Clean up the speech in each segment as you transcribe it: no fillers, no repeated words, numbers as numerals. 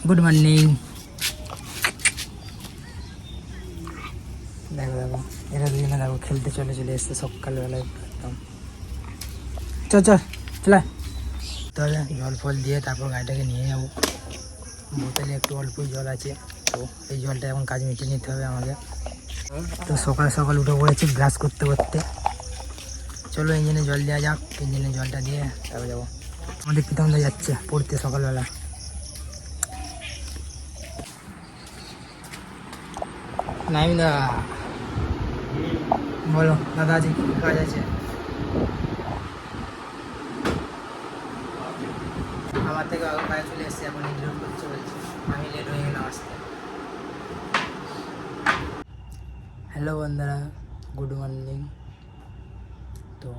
Good morning. দেখো দেখো এরা দুজনে দেখো খেলতে চলে এসছে সকালবেলায় একদম। চলা তাহলে জল ফল দিয়ে তারপর গাড়িটাকে নিয়ে যাবো। বোতলে একটু অল্প জল আছে, তো এই জলটা এখন কাজ মিটিয়ে নিতে হবে আমাকে। তো সকাল সকাল উঠে পড়েছি ব্রাশ করতে করতে। চলো ইঞ্জিনে জল দেওয়া যাক, ইঞ্জিনে জলটা দিয়ে তারপর যাবো। আমাদের প্রীতম দা যাচ্ছে পড়তে সকালবেলা। নাইম দা বলো দাদা আজকে কী কাজ আছে? আমার থেকে আগে কাজ চলে এসছে, এখন ইন্টারভিউ করতে বলছে, আমি লেট হয়ে গেলাম আসতে। হ্যালো বন্ধুরা, গুড মর্নিং। তো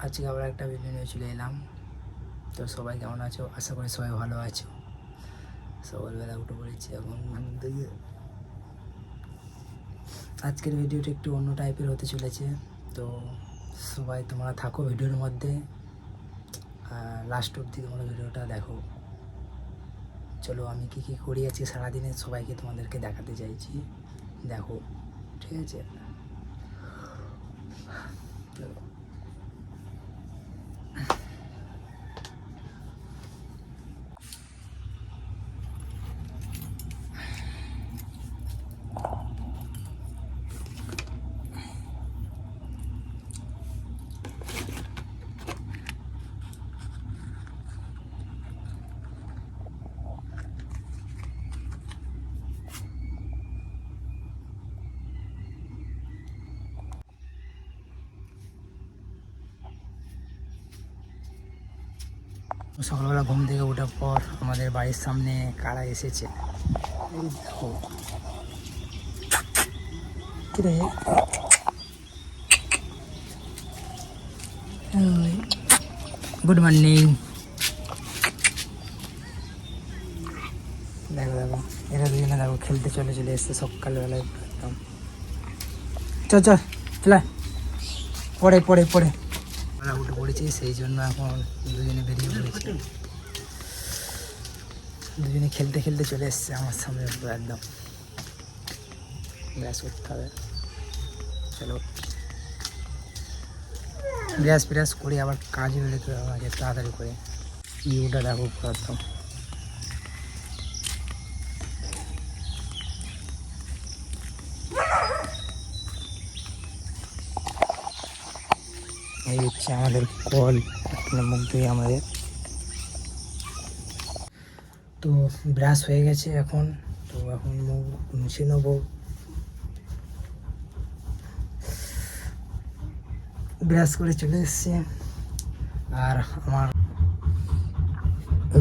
আজকে আবার একটা ভিডিও নিয়ে চলে এলাম। তো সবাই কেমন আছো? আশা করি সবাই ভালো আছো। সকালবেলা উঠে পড়েছি এখন ঘুম থেকে। আজকের ভিডিওটা একটু অন্য টাইপের হতে চলেছে, তো সবাই তোমরা থাকো ভিডিওর মধ্যে, লাস্ট অবধি তোমরা ভিডিওটা দেখো। চলো আমি কী কী করি আজকে সারাদিনে সবাইকে তোমাদেরকে দেখাতে চাইছি, দেখো ঠিক আছে? চলো সকালবেলা ঘুম থেকে ওঠার পর আমাদের বাড়ির সামনে কারা এসেছে দেখো। কি রে গুড মর্নিং। দেখো দেখো এরা দুজনে দেখো খেলতে চলে এসছে সকালবেলায় একদম। চলা পড়ে ওরা উঠে পড়েছি, সেই জন্য এখন দুজনে বেরিয়ে পড়েছে। দুজনে খেলতে চলে এসছে আমার সামনে একদম। ব্রাশ করতে হবে, চলো ব্রাশ করে আবার কাজে বেরোতে হবে আমাকে তাড়াতাড়ি করে। ভিউটা দেখো একদম। এই হচ্ছে আমাদের কল, মুখ ধুয়ে আমাদের। তো ব্রাশ হয়ে গেছে এখন, তো এখন মুখ মুছে নেবো। ব্রাশ করে চলে এসছে, আর আমার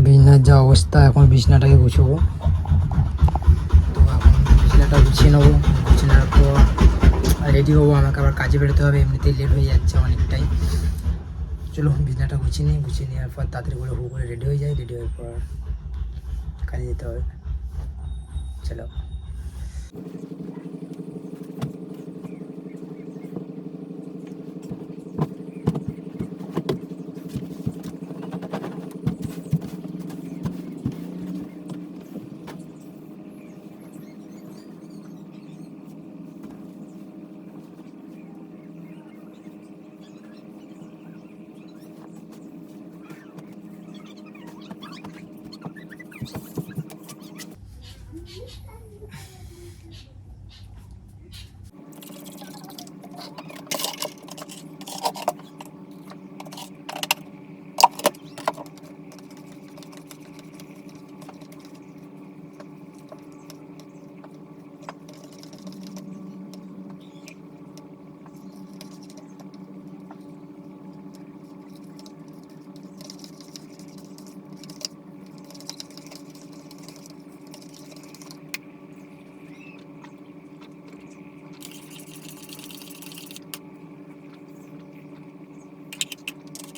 বিছনার যা অবস্থা, এখন বিছনাটাকে গুছবো। তো এখন বিছনাটা গুছিয়ে নেবো, গুছিয়ে নেওয়ার পর রেডি হবো, আমাকে আবার কাজে বেরোতে হবে, এমনিতেই লেট হয়ে যাচ্ছে অনেকটাই। চলো বিছনাটা গুছিয়ে নেওয়ার পর তাড়াতাড়ি করে হু করে রেডি হয়ে যায়, রেডি হওয়ার পর কাজে যেতে হবে। চলো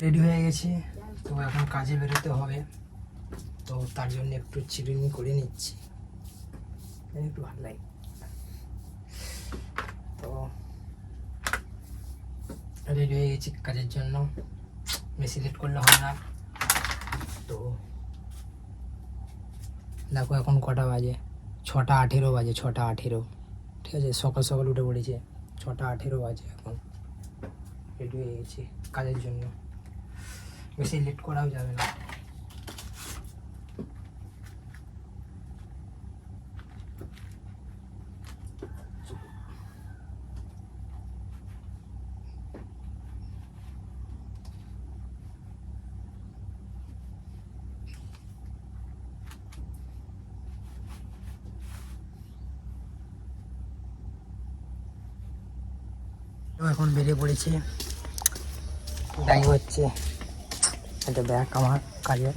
রেডি হয়ে গেছি, তো এখন কাজে বেরোতে হবে। তো তার জন্য একটু চিরুনি করে নিচ্ছি, একটু ভালো লাগে। তো রেডি হয়ে গেছি কাজের জন্য, বেশি লেট করলে হবে না। তো তো দেখো এখন কটা বাজে, 6:18 বাজে, 6:18। ঠিক আছে, সকাল সকাল উঠে পড়েছে, 6:18 বাজে। এখন রেডি হয়ে গেছি কাজের জন্য, বেশি লেট করাও যাবে না। তো এখন বেরিয়ে পড়েছি, ব্যাগ হচ্ছে, একটা ব্যাগ আমার কাজে,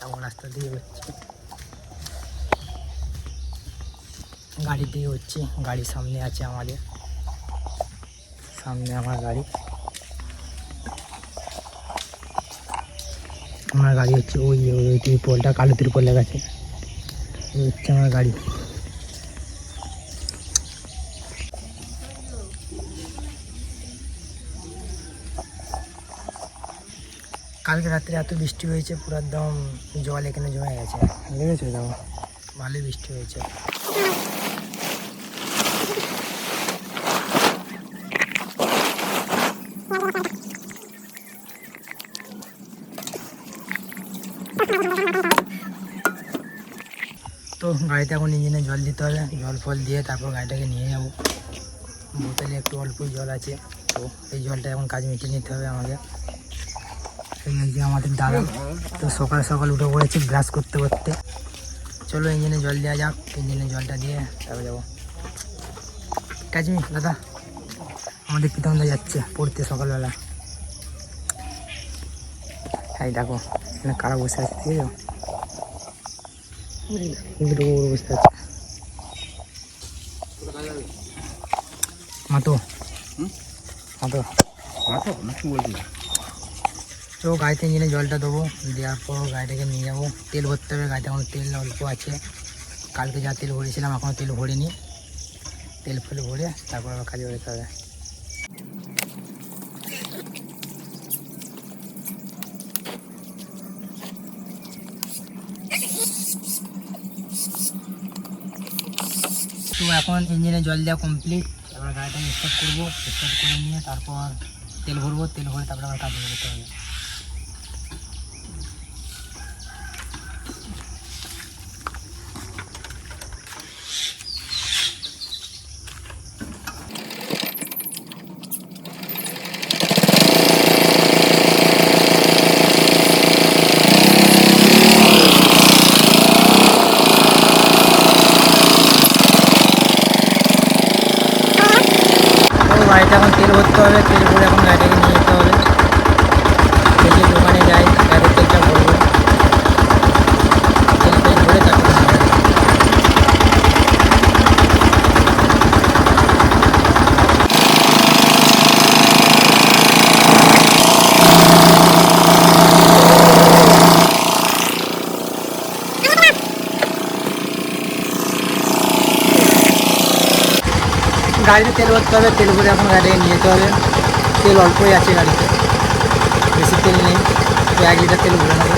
এমন রাস্তা দিয়ে হচ্ছে, গাড়ি দিয়ে হচ্ছে, গাড়ির সামনে আছে আমাদের, সামনে আমার গাড়ি, আমার গাড়ি হচ্ছে ওই ওই ত্রিপলটা, কালো ত্রিপল লাগাচ্ছে, ওই হচ্ছে আমার গাড়ি। কালকে রাত্রে এত বৃষ্টি হয়েছে, পুরো একদম জল এখানে জমে গেছে, লেগেছে দেখো, ভালোই বৃষ্টি হয়েছে। তো গাড়িতে এখন ইঞ্জিনে জল দিতে হবে, জল ফল দিয়ে তারপর গাড়িটাকে নিয়ে যাবো। বোতলে একটু অল্প জল আছে, তো এই জলটা এখন কাজ মিটিয়ে নিতে হবে আমাদের। এই আমাদের দাদা তো সকাল সকাল উঠে পড়েছি ব্রাশ করতে করতে। চলো ইঞ্জিনে জল দেওয়া যাক, ইঞ্জিনে জলটা দিয়ে তারপরে যাবো। কাজমি দাদা, আমাদের প্রীতমদা যাচ্ছে পড়তে সকালবেলা। হ্যাঁ দেখো এখানে কারা বসে আছে, ঠিক আছে, বসে আছে মাতো মাতো মাতো নাকি বলছি। তো গাড়িতে ইঞ্জিনে জলটা দেবো, দেওয়ার পর গাড়িটাকে নিয়ে যাবো, তেল ভরতে হবে, গাড়িতে এখন তেল অল্প আছে, কালকে যা তেল ভরেছিলাম এখনও তেল ভরিনি, তেল ফেল ভরে তারপর আবার কাজে বেরোতে হবে। তো এখন ইঞ্জিনে জল দেওয়া কমপ্লিট, এবার গাড়িটাকে স্টার্ট করবো, স্টার্ট করে নিয়ে তারপর তেল ভরবো, তেল ভরে তারপর আবার কাজে বেরোতে হবে। গাড়িতে এখন তেল ভরতে হবে, তেল ভরে এখন গাড়িটাকে নিয়ে যেতে হবে, তেলের দোকানে যাই, গাড়ির তেলটা ভরবো, তেল ভরে তারপর গাড়িতে তেল ভরতে হবে, তেল ভরে এখন গাড়িটাকে নিয়ে যেতে হবে। তেল অল্পই আছে গাড়িতে, বেশি তেল নেই, 1 লিটার তেল ভরে নেবো।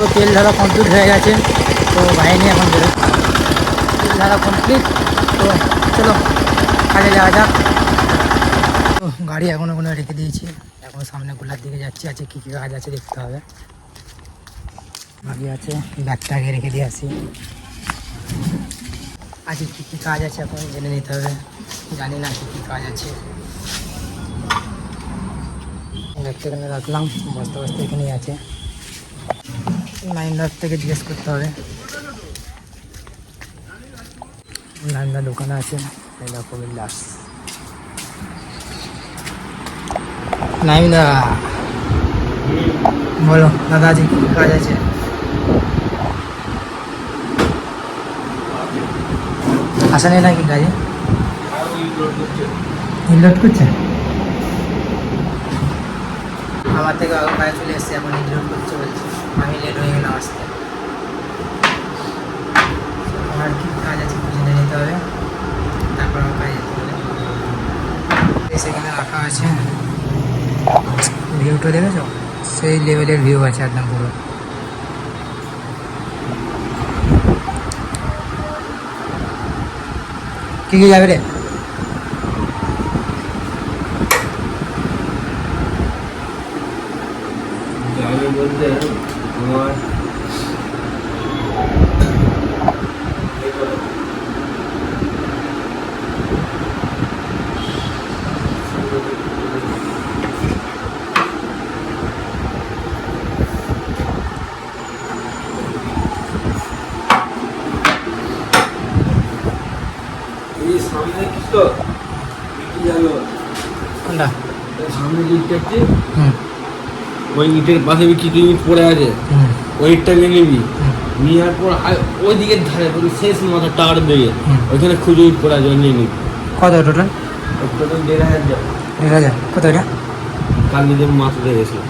তো তেল ঢালা কমপ্লিট হয়ে গেছে, তো বাহিনী এখন বেরো, তেল ঢালা কমপ্লিট, তো চলো কাজে যাওয়া যাক। তো গাড়ি এখন ওখানে রেখে দিয়েছি, এখন সামনে গোলার দিকে যাচ্ছি, আছে কী কী কাজ আছে দেখতে হবে। গাড়ি আছে, ব্যাগটা আগে রেখে দিয়ে আসি, আজকে কী কী কাজ আছে এখন জেনে নিতে হবে, জানি না কী কী কাজ আছে। ব্যাগটা এখানে রাখলাম, বস্তা বস্তা এখানেই আছে, নাইমদার থেকে জিজ্ঞেস করতে হবে, নাইমদার দোকানে আছে, দেখো বিল্লাস। নাইমদা বলো দাদা, আজকে কী কাজ আছে? আসা নেই নাকি গাড়ি লোড করছে আমার থেকে আগে গাড়ি চলে এসছে এখন লোড করছে বলছে আমি লেট হয়ে গেলাম আসতে আমার কি কাজ আছে বুঝে নিতে হবে তারপর আমার কাজে যেতে হবে সেখানে রাখা আছে ভিউটা দেখেছো সেই লেভেলের ভিউ আছে একদম পুরো কি কি যাবে রে বলতে তোমার সামনে কি তো জানো কোনটা সামনে লিফট আছে হুম ওই ইটের পাশে কিছু ইট পড়ে আছে ওই ইটটা নিয়ে নিবি নেওয়ার পর ওই দিকের ধারে শেষ মাথা টাওয়ার দিকে ওইখানে খুঁজে ইট পড়ে আছে নিয়ে নিবি কত টোটাল টোটাল 1500 যাবে 1000 কত এটা কাল নিজের মাথা দিয়ে গেছিল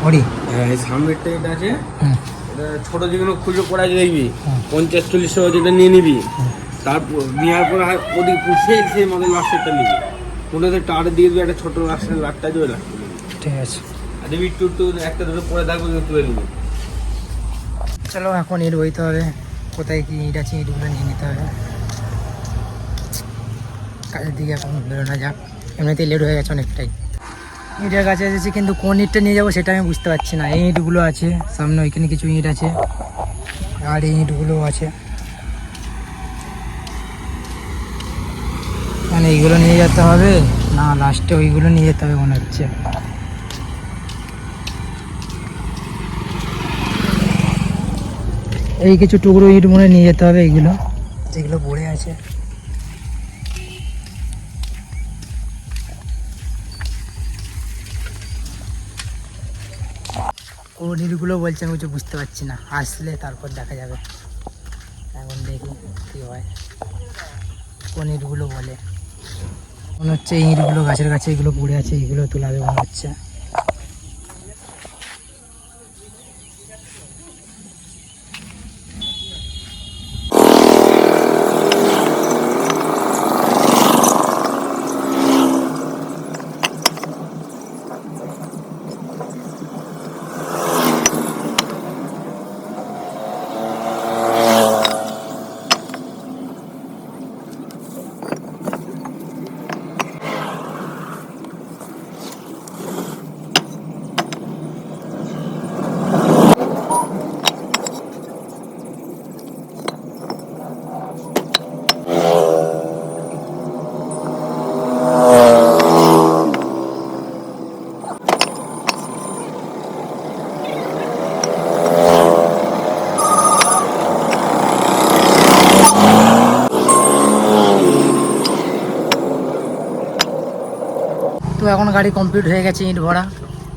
ওডি হ্যাঁ এই সামনেরটা এটা আছে হুম এটা ছোটো যেগুলো খুঁজে পড়ে আছে দেখবি 50-40 যেটা নিয়ে নিবি তারপর নেওয়ার পর ওদিক সেই মাথা লাস্টেরটা নিবি ওটাতে টাওয়ারের দিকে একটা ছোটো রাস্তার লাটটা আছে ওই লাটটা ঠিক আছে আর দেখবি একটু একটা দুটো পরে থাকবে তুলে নিবি চলো এখন ইট বইতে হবে কোথায় কি ইট আছে ইটগুলো নিয়ে নিতে হবে কাজের দিকে এখন বেরোনো যাক এমনিতেই লেট হয়ে গেছে অনেকটাই ইটের কাছে এসেছি কিন্তু কোন ইটটা নিয়ে যাবো সেটা আমি বুঝতে পারছি না এই ইটগুলো আছে সামনে ওইখানে কিছু ইট আছে আর এই ইটগুলো আছে মানে এইগুলো নিয়ে যেতে হবে না লাস্টে ওইগুলো নিয়ে যেতে হবে মনে হচ্ছে এই কিছু টুকরো ইট মনে নিয়ে যেতে হবে এইগুলো যেগুলো পড়ে আছে কোন ইটগুলো বলছে আমি কিছু বুঝতে পারছি না আসলে তারপর দেখা যাবে এখন দেখি কী হয় কোন ইটগুলো বলে মনে হচ্ছে এই ইটগুলো গাছের কাছে এগুলো পড়ে আছে এগুলো তোলাবে মনে হচ্ছে তো এখন গাড়ি কমপ্লিট হয়ে গেছে ইট ভরা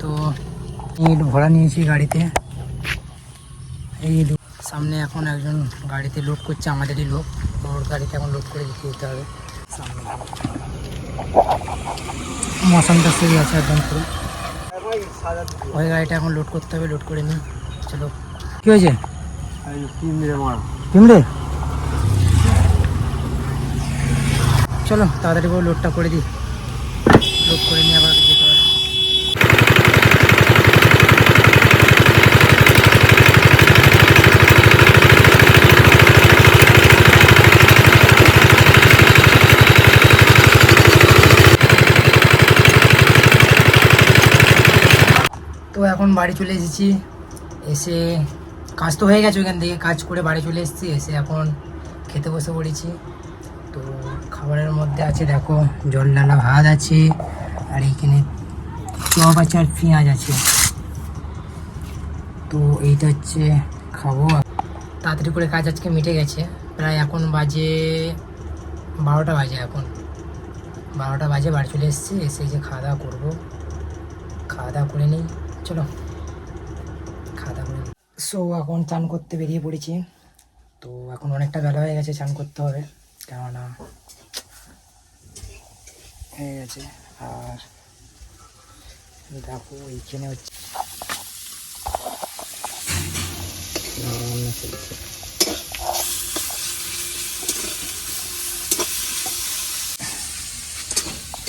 তো ইট ভরা নিয়েছি গাড়িতে এই সামনে এখন একজন গাড়িতে লোড করছে আমাদেরই লোক ওর গাড়িতে এখন লোড করে দিতে যেতে হবে সামনে মশানটা সেই আছে একদম পুরো ওই গাড়িটা এখন লোড করতে হবে লোড করে নিই চলো কী হয়েছে পিমড়ে চলো তাড়াতাড়ি করে লোডটা করে দিই লোড করে নিয়ে আবার যেতে পারে তো এখন বাড়ি চলে এসেছি এসে কাজ তো হয়ে গেছে ওইখান থেকে কাজ করে বাড়ি চলে এসেছি এসে এখন খেতে বসে পড়েছি তো খাবারের মধ্যে আছে দেখো জল ডালা ভাত আছে আর এইখানে চপ আছে আর পেঁয়াজ আছে তো এইটা হচ্ছে খাবো তাড়াতাড়ি করে কাজ আজকে মিটে গেছে প্রায় এখন বাজে 12টা বাজে এখন 12টা বাজে বাড়ি চলে এসেছি এসে যে খাওয়া দাওয়া করবো খাওয়া দাওয়া করে নিই চলো খাওয়া দাওয়া করে সো এখন চান করতে বেরিয়ে পড়েছি তো এখন অনেকটা বেলা হয়ে গেছে, চান করতে হবে, কেননা হয়ে গেছে। আর দেখো এইখানে হচ্ছে রান্না চলছে।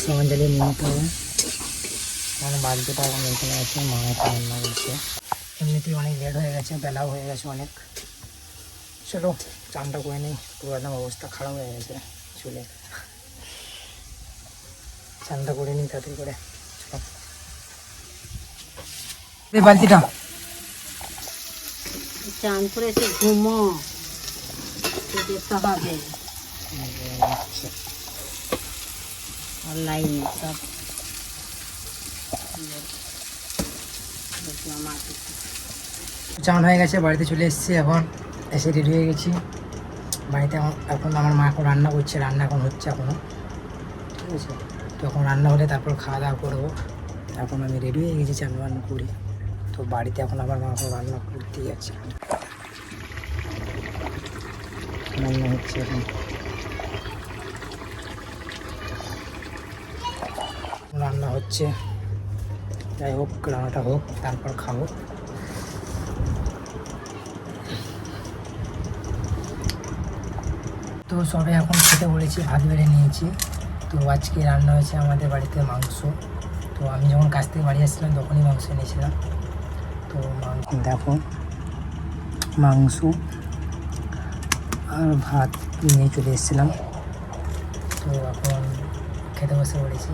সামান জ্বালিয়ে নিয়ে নিতে হবে। আমার বাড়িটা এখন এখানে আছে, মা এখন রান্না করছে। এমনিতেই অনেক লেট হয়ে গেছে, বেলাও হয়ে গেছে অনেক। চলো চানটা করে নিই, পুরো একদম অবস্থা খারাপ হয়ে গেছে চুলে। চানটা করে নিই তাড়াতাড়ি করে। চলো বালতিটা চান করে এসে ঘুমো, যেতে হবে অনলাইনে সব। চান হয়ে গেছে, বাড়িতে চলে এসেছি, এখন এসে রেডি হয়ে গেছি। বাড়িতে এখন আমার মা এখন রান্না করছে, রান্না এখন হচ্ছে এখনও, ঠিক আছে। তো এখন রান্না হলে তারপর খাওয়া দাওয়া করবো। এখন আমি রেডি হয়ে গেছি, চান রান্না করি। তো বাড়িতে এখন আমার মা এখন রান্না করতেই আছে, রান্না হচ্ছে এখন। রান্না হচ্ছে, যাই হোক রান্নাটা হোক তারপর খাবো। তো সবে এখন খেতে বলেছি, ভাত বেড়ে নিয়েছি। তো আজকে রান্না হয়েছে আমাদের বাড়িতে মাংস। তো আমি যখন কাছ থেকে বাড়ি আসছিলাম তখনই মাংস নিয়েছিলাম। তো দেখো মাংস আর ভাত নিয়ে চলে এসেছিলাম। তো এখন খেতে বসে পড়েছি।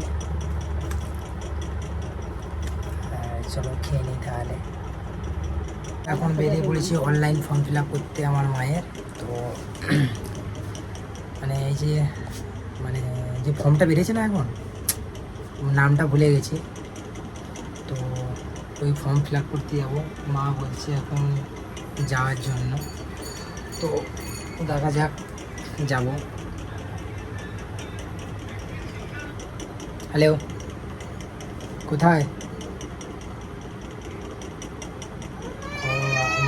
চলো খেয়ে নিই তাহলে। এখন বেরিয়ে পড়েছি অনলাইন ফর্ম ফিল আপ করতে আমার মায়ের। তো মানে এই যে যে ফর্মটা বেরিয়েছে না, এখন নামটা ভুলে গেছি। তো ওই ফর্ম ফিল আপ করতে যাবো, মা বলছে এখন যাওয়ার জন্য। তো দেখা যাক যাব। হ্যালো, কোথায়?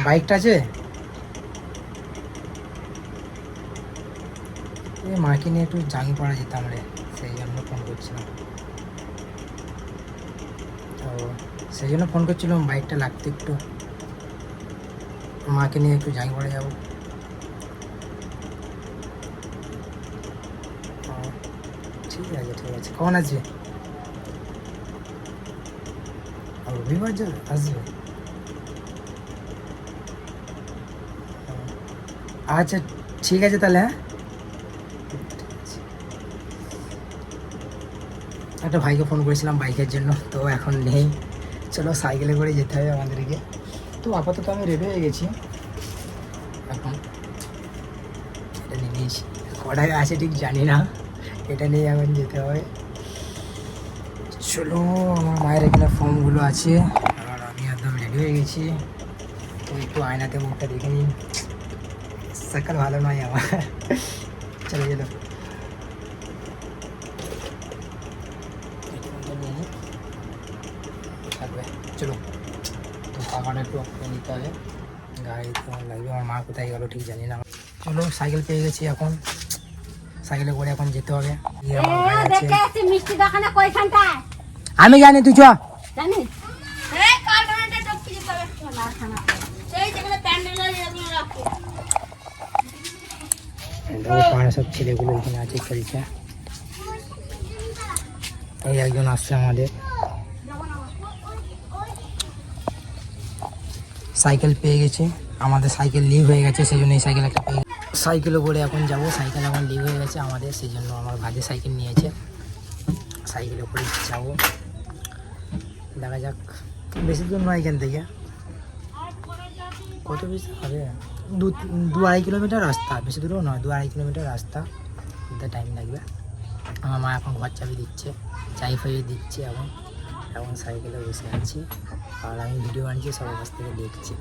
বাইকটা আছে, মাকে নিয়ে একটু জাঙ্গিপাড়া যেতাম রে, সেই জন্য ফোন করছিলাম। তো সেই জন্য ফোন করছিলাম, বাইকটা লাগতো একটু, মাকে নিয়ে একটু জাঙ্গিপাড়া যাবো। ঠিক আছে ঠিক আছে, কখন আসবে? রবিবার যাবে, আসবে? আচ্ছা ঠিক আছে তাহলে। হ্যাঁ একটা ভাইকে ফোন করেছিলাম বাইকের জন্য, তো এখন নেই। চলো সাইকেলে করে যেতে হবে আমাদেরকে। তো আপাতত আমি রেডি হয়ে গেছি, এখন এটা নিয়ে নিয়েছি। কটায় আছে ঠিক জানি না, এটা নিয়ে এখন যেতে হবে। চলো আমার মায়ের এখানে ফর্মগুলো আছে, আর আমি একদম রেডি হয়ে গেছি। তো একটু আয়নাতে মুখটা দেখে নিই, সকাল ভালো নয় আমার। চলো চলো থাকবে, চলো। তো পাখাটা একটু অফ করে নিতে হবে, গাড়ি তো লাগবে। আমার মা কোথায় গেলো ঠিক জানি না। চলো সাইকেল পেয়ে গেছি, এখন সাইকেলে করে এখন যেতে হবে। মিষ্টি দোকানে কয়খানটায় আমি জানি, তুই চ। জানিস সব ছেলেগুলো এখানে আছে, খেলছে। এই একজন আসছে আমাদের। সাইকেল পেয়ে গেছে আমাদের, সাইকেল লিভ হয়ে গেছে, সেই জন্য এই সাইকেল একটা পেয়ে সাইকেলও করে এখন যাব। সাইকেল এখন লিভ হয়ে গেছে আমাদের, সেই জন্য আমার ভাজে সাইকেল নিয়েছে, সাইকেলে করে যাবো। দেখা যাক, বেশি দূর নয় এখান থেকে, কত বেশি হবে, 2-2.5 কিলোমিটার রাস্তা, বেশি দূরও নয়, 2-2.5 কিলোমিটার রাস্তা, টাইম লাগবে। আমার মা এখন ঘর চাবি দিচ্ছে, চাই ফাই দিচ্ছে। এখন সাইকেলে বসে আছি, আর আমি ভিডিও বানিয়েছি, সবার কাছ থেকে দেখছি।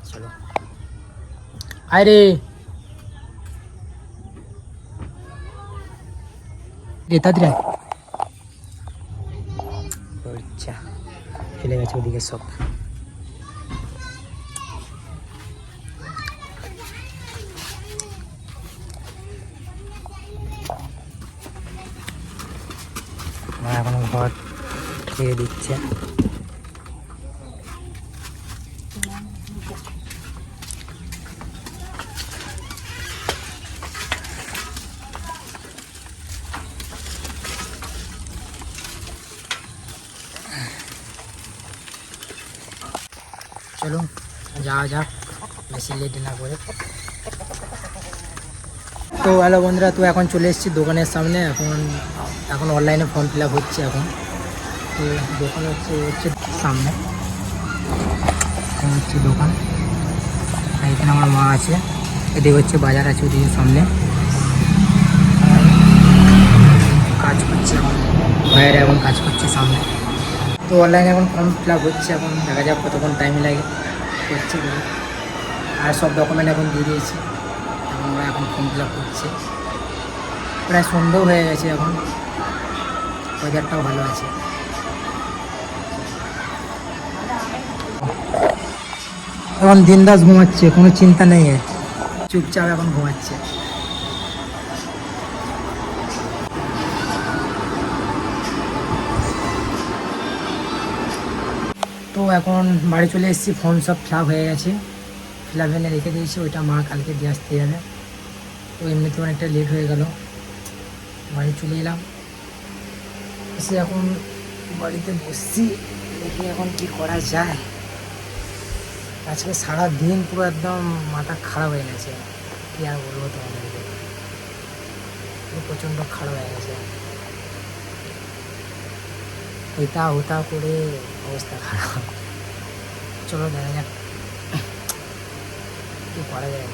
চলো আয় রে, তাড়াতাড়ি আচ্ছা ফেলে গেছে ওদিকে সব। ভাত খেয়ে দিচ্ছে। চলো যাওয়া যাক বেশি লেট না করে। তো হ্যালো বন্ধুরা, তো এখন চলে এসেছি দোকানের সামনে। এখন অনলাইনে ফর্ম ফিল আপ হচ্ছে এখন। তো দোকান হচ্ছে সামনে, হচ্ছে দোকান। আর এখানে আমার মা আছে, এদিকে হচ্ছে বাজার আছে ওদিকে সামনে। কাজ করছে এখন ভাইয়েরা, এখন কাজ করছে সামনে। তো অনলাইনে এখন ফর্ম ফিল আপ হচ্ছে, এখন দেখা যাক কতক্ষণ টাইম লাগে করছে। আর সব ডকুমেন্ট এখন দিয়ে দিয়েছি, এখন ফর্ম ফিল আপ করছে। প্রায় সন্ধ্যাও হয়ে গেছে, এখন ওয়েদারটাও ভালো আছে। এখন দিনদাস ঘুমাচ্ছে, কোনো চিন্তা নেই, চুপচাপ এখন ঘুমাচ্ছে। তো এখন বাড়ি চলে এসেছি, ফর্ম সব ফিল আপ হয়ে গেছে। ফিল আপ এনে রেখে দিয়েছি, ওইটা মা কালকে দিয়ে আসতে যাবে। তো এমনিতে অনেকটা লেট হয়ে গেল, বাড়ি চলে এলাম। এসে এখন বাড়িতে বসছি, দেখি এখন কি করা যায়। আজকে সারা দিন পুরো একদম মাথা খারাপ হয়ে গেছে, কি আর বলবো তোমাদেরকে, প্রচণ্ড খারাপ হয়ে গেছে। হইতা হতা করে অবস্থা খারাপ। চলো দেখা যাক কি করা যায়।